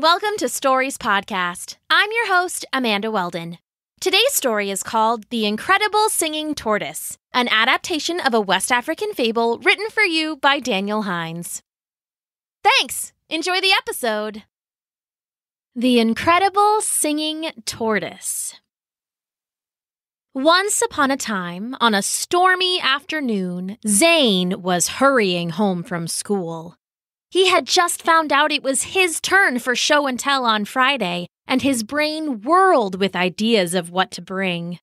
Welcome to Stories Podcast. I'm your host, Amanda Weldin. Today's story is called The Incredible Singing Tortoise, an adaptation of a West African fable written for you by Daniel Hinds. Thanks! Enjoy the episode! The Incredible Singing Tortoise. Once upon a time, on a stormy afternoon, Zane was hurrying home from school. He had just found out it was his turn for show and tell on Friday, and his brain whirled with ideas of what to bring.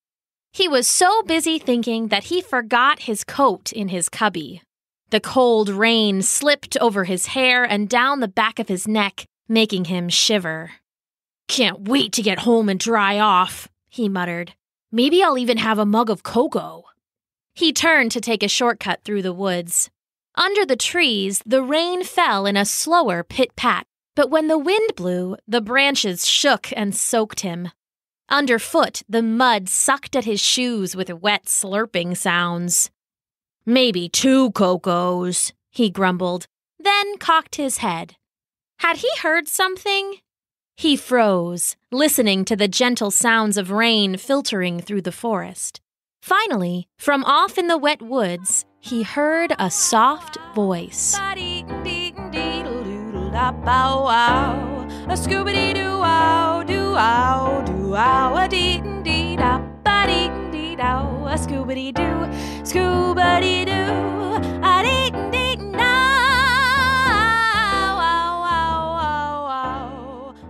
He was so busy thinking that he forgot his coat in his cubby. The cold rain slipped over his hair and down the back of his neck, making him shiver. "Can't wait to get home and dry off," he muttered. "Maybe I'll even have a mug of cocoa." He turned to take a shortcut through the woods. Under the trees, the rain fell in a slower pit-pat, but when the wind blew, the branches shook and soaked him. Underfoot, the mud sucked at his shoes with wet slurping sounds. "Maybe 2 cocos," he grumbled, then cocked his head. Had he heard something? He froze, listening to the gentle sounds of rain filtering through the forest. Finally, from off in the wet woods, he heard a soft voice.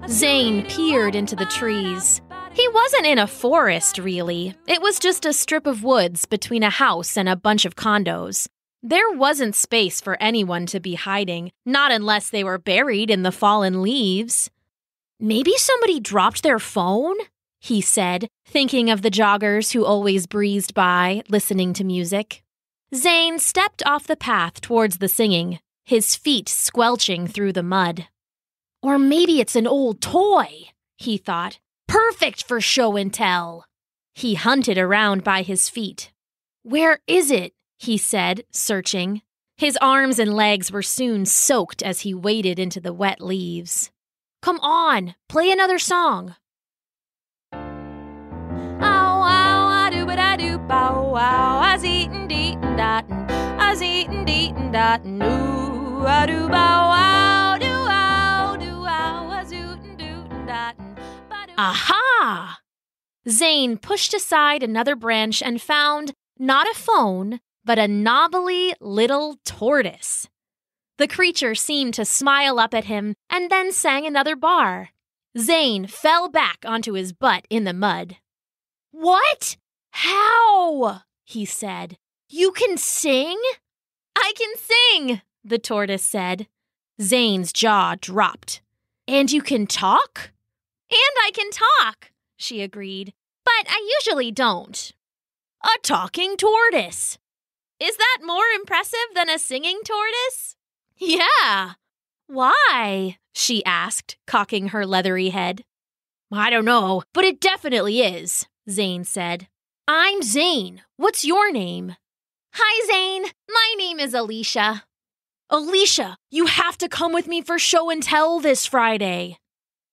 Zane peered into the trees. He wasn't in a forest, really. It was just a strip of woods between a house and a bunch of condos. There wasn't space for anyone to be hiding, not unless they were buried in the fallen leaves. "Maybe somebody dropped their phone?" he said, thinking of the joggers who always breezed by, listening to music. Zane stepped off the path towards the singing, his feet squelching through the mud. "Or maybe it's an old toy," he thought. "Perfect for show and tell." He hunted around by his feet. "Where is it?" he said, searching. His arms and legs were soon soaked as he waded into the wet leaves. "Come on, play another song." Aha! Zane pushed aside another branch and found not a phone, but a knobbly little tortoise. The creature seemed to smile up at him and then sang another bar. Zane fell back onto his butt in the mud. "What? How?" he said. "You can sing?" "I can sing," the tortoise said. Zane's jaw dropped. "And you can talk?" "And I can talk," she agreed, "but I usually don't." "A talking tortoise. Is that more impressive than a singing tortoise?" "Yeah." "Why?" she asked, cocking her leathery head. "I don't know, but it definitely is," Zane said. "I'm Zane. What's your name?" "Hi, Zane. My name is Alicia." "Alicia, you have to come with me for show and tell this Friday."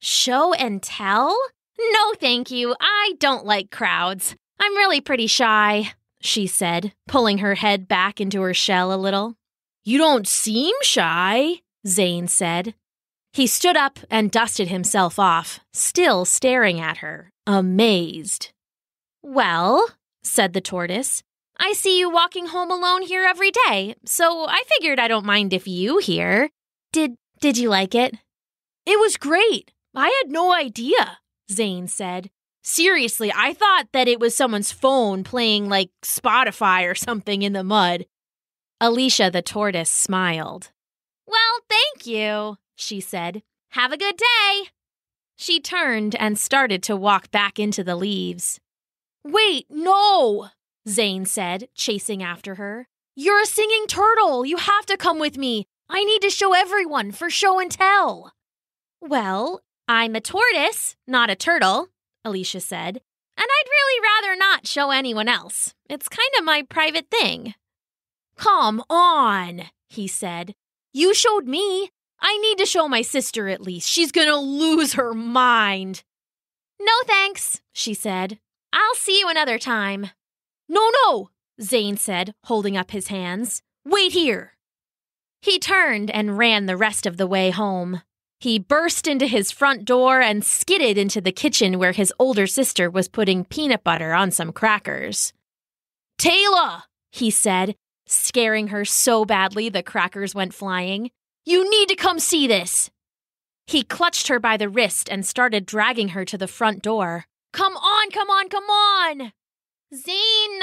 "Show and tell? No, thank you. I don't like crowds. I'm really pretty shy," she said, pulling her head back into her shell a little. "You don't seem shy," Zane said. He stood up and dusted himself off, still staring at her, amazed. "Well," said the tortoise, "I see you walking home alone here every day, so I figured I don't mind if you here. Did you like it?" "It was great. I had no idea," Zane said. "Seriously, I thought that it was someone's phone playing like Spotify or something in the mud." Alicia the tortoise smiled. "Well, thank you," she said. "Have a good day." She turned and started to walk back into the leaves. "Wait, no," Zane said, chasing after her. "You're a singing turtle. You have to come with me. I need to show everyone for show and tell." "Well, I'm a tortoise, not a turtle," Alicia said, "and I'd really rather not show anyone else. It's kind of my private thing." "Come on," he said. "You showed me. I need to show my sister at least. She's gonna lose her mind. No thanks, she said. I'll see you another time. No, Zane said, holding up his hands. Wait here. He turned and ran the rest of the way home. He burst into his front door and skidded into the kitchen where his older sister was putting peanut butter on some crackers. Taylor, he said, scaring her so badly the crackers went flying. You need to come see this. He clutched her by the wrist and started dragging her to the front door. Come on. Zane,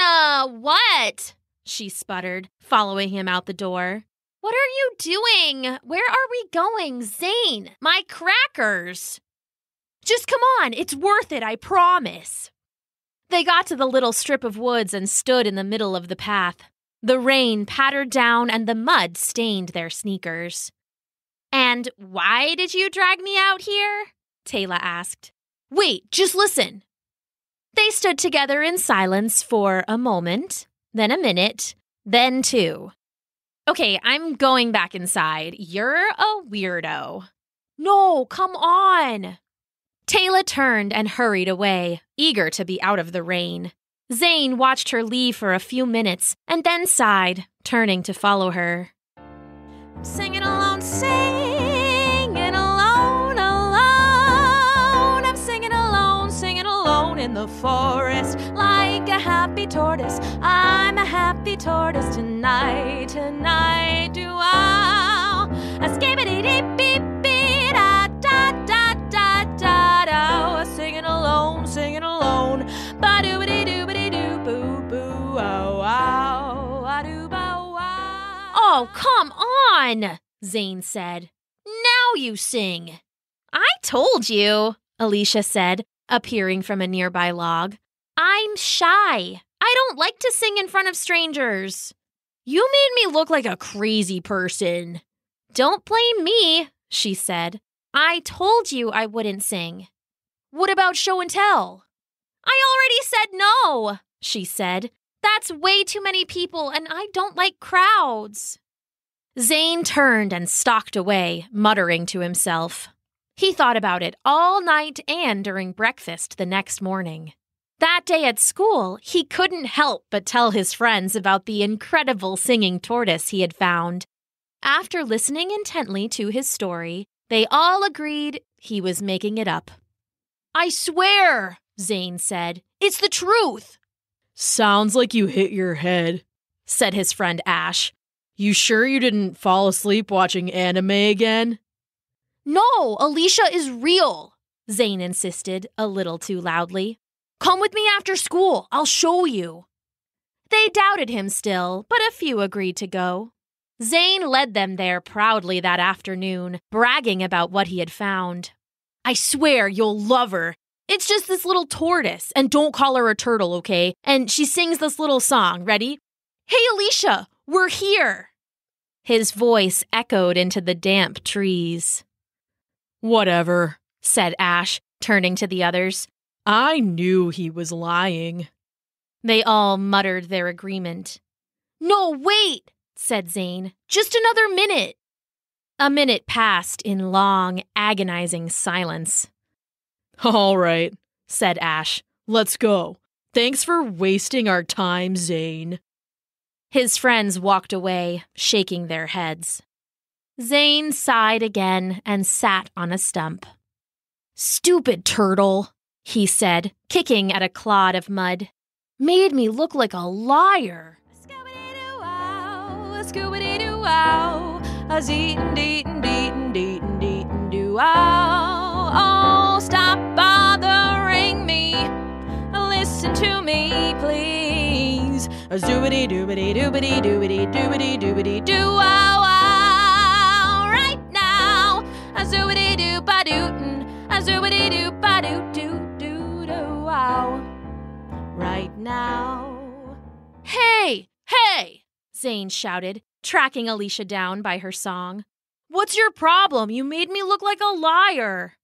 what? She sputtered, following him out the door. What are you doing? Where are we going? Zane, my crackers. Just come on, it's worth it, I promise. They got to the little strip of woods and stood in the middle of the path. The rain pattered down and the mud stained their sneakers. And why did you drag me out here? Taylor asked. Wait, just listen. They stood together in silence for a moment, then a minute, then two. Okay, I'm going back inside. You're a weirdo. No, come on. Taylor turned and hurried away, eager to be out of the rain. Zane watched her leave for a few minutes and then sighed, turning to follow her. Singing alone, alone. I'm singing alone in the forest like a happy tortoise. I'm a happy tortoise tonight, do-ow. A skibbity-dee-beep-bee, da-da-da-da-da-da. Singing alone, ba-doo-ba-dee-doo-ba-dee-doo, boo-ow-ow, a-doo-bow-wow. Oh, come on, Zane said. Now you sing. I told you, Alicia said, appearing from a nearby log. I'm shy. I don't like to sing in front of strangers. You made me look like a crazy person. Don't blame me, she said. I told you I wouldn't sing. What about show and tell? I already said no, she said. That's way too many people, and I don't like crowds. Zane turned and stalked away, muttering to himself. He thought about it all night and during breakfast the next morning. That day at school, he couldn't help but tell his friends about the incredible singing tortoise he had found. After listening intently to his story, they all agreed he was making it up. I swear, Zane said, it's the truth. Sounds like you hit your head, said his friend Ash. You sure you didn't fall asleep watching anime again? No, Alicia is real, Zane insisted, a little too loudly. Come with me after school, I'll show you. They doubted him still, but a few agreed to go. Zane led them there proudly that afternoon, bragging about what he had found. I swear you'll love her. It's just this little tortoise, and don't call her a turtle, okay? And she sings this little song. Ready? Hey, Alicia, we're here. His voice echoed into the damp trees. Whatever, said Ash, turning to the others. I knew he was lying. They all muttered their agreement. No, wait, said Zane. Just another minute. A minute passed in long, agonizing silence. All right, said Ash. Let's go. Thanks for wasting our time, Zane. His friends walked away, shaking their heads. Zane sighed again and sat on a stump. Stupid turtle, he said, kicking at a clod of mud. Made me look like a liar. Scooby-doo-ow, scooby-doo-ow, a-zee-dee-dee-dee-dee-doo-ow. Oh, stop bothering me. Listen to me, please. A zoobity-doobity-doobity-doobity-doobity-doo-ow-ow. Right now, a zoobity-doo-ba-doo-tin, a zoobity-doo-ba-doo-doo-doo-doo-ow. Right now. Hey! Zane shouted, tracking Alicia down by her song. What's your problem? You made me look like a liar.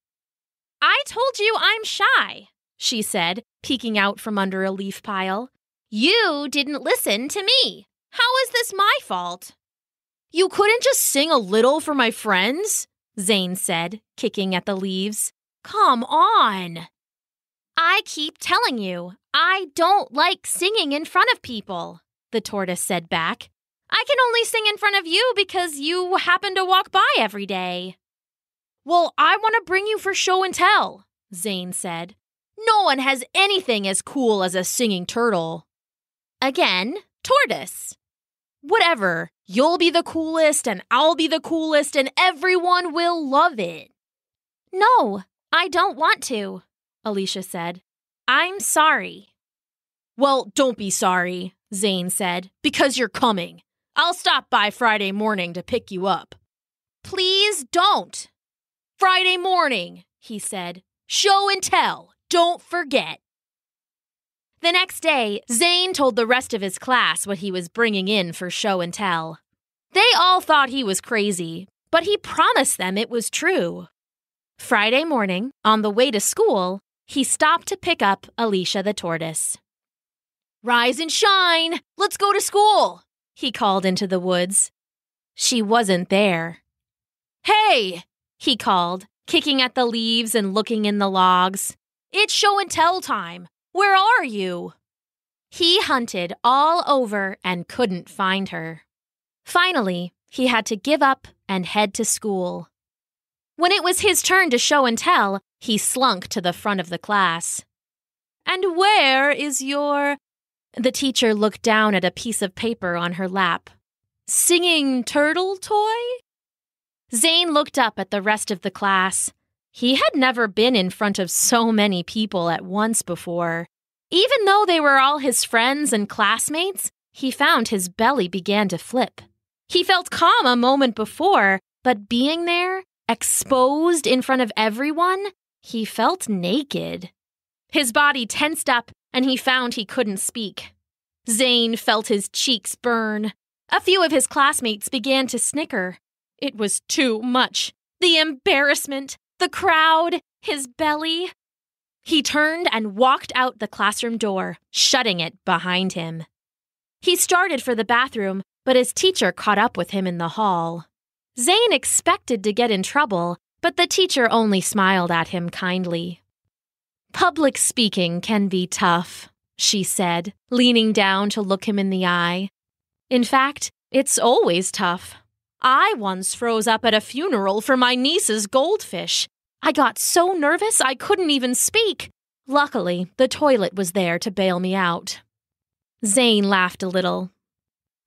I told you I'm shy, she said, peeking out from under a leaf pile. You didn't listen to me. How is this my fault? You couldn't just sing a little for my friends? Zane said, kicking at the leaves. Come on. I keep telling you, I don't like singing in front of people, the tortoise said back. I can only sing in front of you because you happen to walk by every day. Well, I want to bring you for show and tell, Zane said. No one has anything as cool as a singing turtle. Again, tortoise. Whatever, you'll be the coolest and I'll be the coolest and everyone will love it. No, I don't want to, Alicia said. I'm sorry. Well, don't be sorry, Zane said, because you're coming. I'll stop by Friday morning to pick you up. Please don't. Friday morning, he said. Show and tell. Don't forget. The next day, Zane told the rest of his class what he was bringing in for show and tell. They all thought he was crazy, but he promised them it was true. Friday morning, on the way to school, he stopped to pick up Alicia the tortoise. Rise and shine! Let's go to school! He called into the woods. She wasn't there. Hey! He called, kicking at the leaves and looking in the logs. It's show and tell time. Where are you? He hunted all over and couldn't find her. Finally, he had to give up and head to school. When it was his turn to show and tell, he slunk to the front of the class. And where is your... The teacher looked down at a piece of paper on her lap. Singing turtle toy? Zane looked up at the rest of the class. He had never been in front of so many people at once before. Even though they were all his friends and classmates, he found his belly began to flip. He felt calm a moment before, but being there, exposed in front of everyone, he felt naked. His body tensed up, and he found he couldn't speak. Zane felt his cheeks burn. A few of his classmates began to snicker. It was too much. The embarrassment, the crowd, his belly. He turned and walked out the classroom door, shutting it behind him. He started for the bathroom, but his teacher caught up with him in the hall. Zane expected to get in trouble, but the teacher only smiled at him kindly. Public speaking can be tough, she said, leaning down to look him in the eye. In fact, it's always tough. I once froze up at a funeral for my niece's goldfish. I got so nervous I couldn't even speak. Luckily, the toilet was there to bail me out. Zane laughed a little.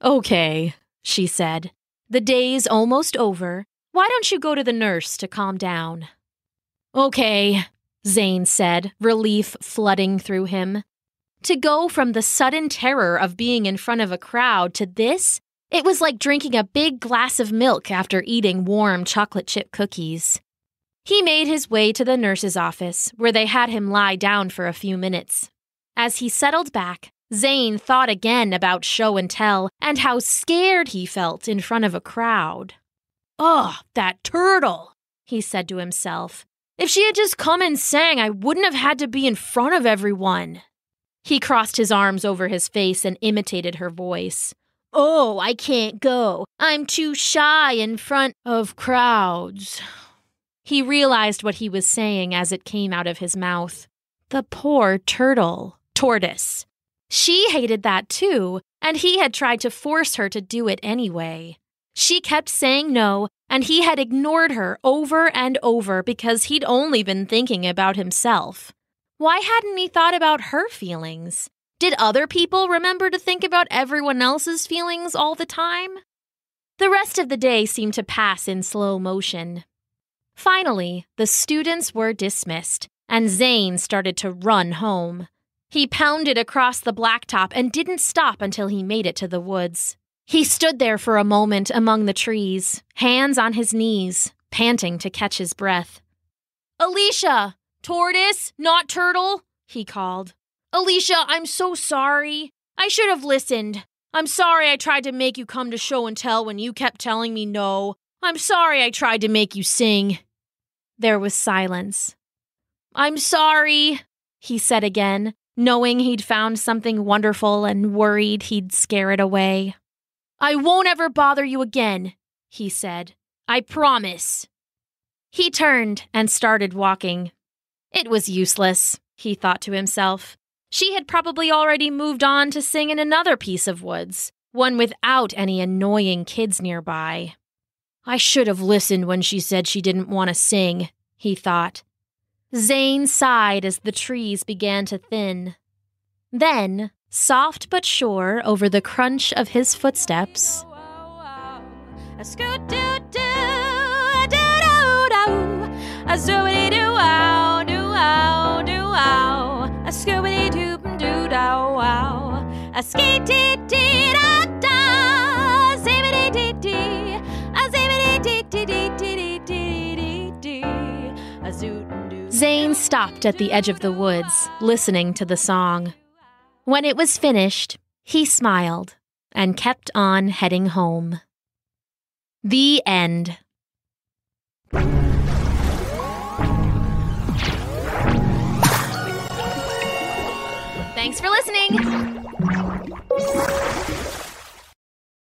Okay, she said. The day's almost over. Why don't you go to the nurse to calm down? Okay, Zane said, relief flooding through him. To go from the sudden terror of being in front of a crowd to this, it was like drinking a big glass of milk after eating warm chocolate chip cookies. He made his way to the nurse's office, where they had him lie down for a few minutes. As he settled back, Zane thought again about show and tell and how scared he felt in front of a crowd. "Ugh, that turtle," he said to himself. "If she had just come and sang, I wouldn't have had to be in front of everyone." He crossed his arms over his face and imitated her voice. "Oh, I can't go. I'm too shy in front of crowds." He realized what he was saying as it came out of his mouth. The poor tortoise. She hated that too, and he had tried to force her to do it anyway. She kept saying no, and he had ignored her over and over because he'd only been thinking about himself. Why hadn't he thought about her feelings? Did other people remember to think about everyone else's feelings all the time? The rest of the day seemed to pass in slow motion. Finally, the students were dismissed, and Zane started to run home. He pounded across the blacktop and didn't stop until he made it to the woods. He stood there for a moment among the trees, hands on his knees, panting to catch his breath. "Alicia! Tortoise, not turtle!" he called. "Alicia, I'm so sorry. I should have listened. I'm sorry I tried to make you come to show and tell when you kept telling me no. I'm sorry I tried to make you sing." There was silence. "I'm sorry," he said again, knowing he'd found something wonderful and worried he'd scare it away. I won't ever bother you again, he said. I promise. He turned and started walking. It was useless, he thought to himself. She had probably already moved on to sing in another piece of woods, one without any annoying kids nearby. I should have listened when she said she didn't want to sing, he thought. Zane sighed as the trees began to thin. Then, soft but sure over the crunch of his footsteps, Zane stopped at the edge of the woods, listening to the song. When it was finished, he smiled and kept on heading home. The end. Thanks for listening.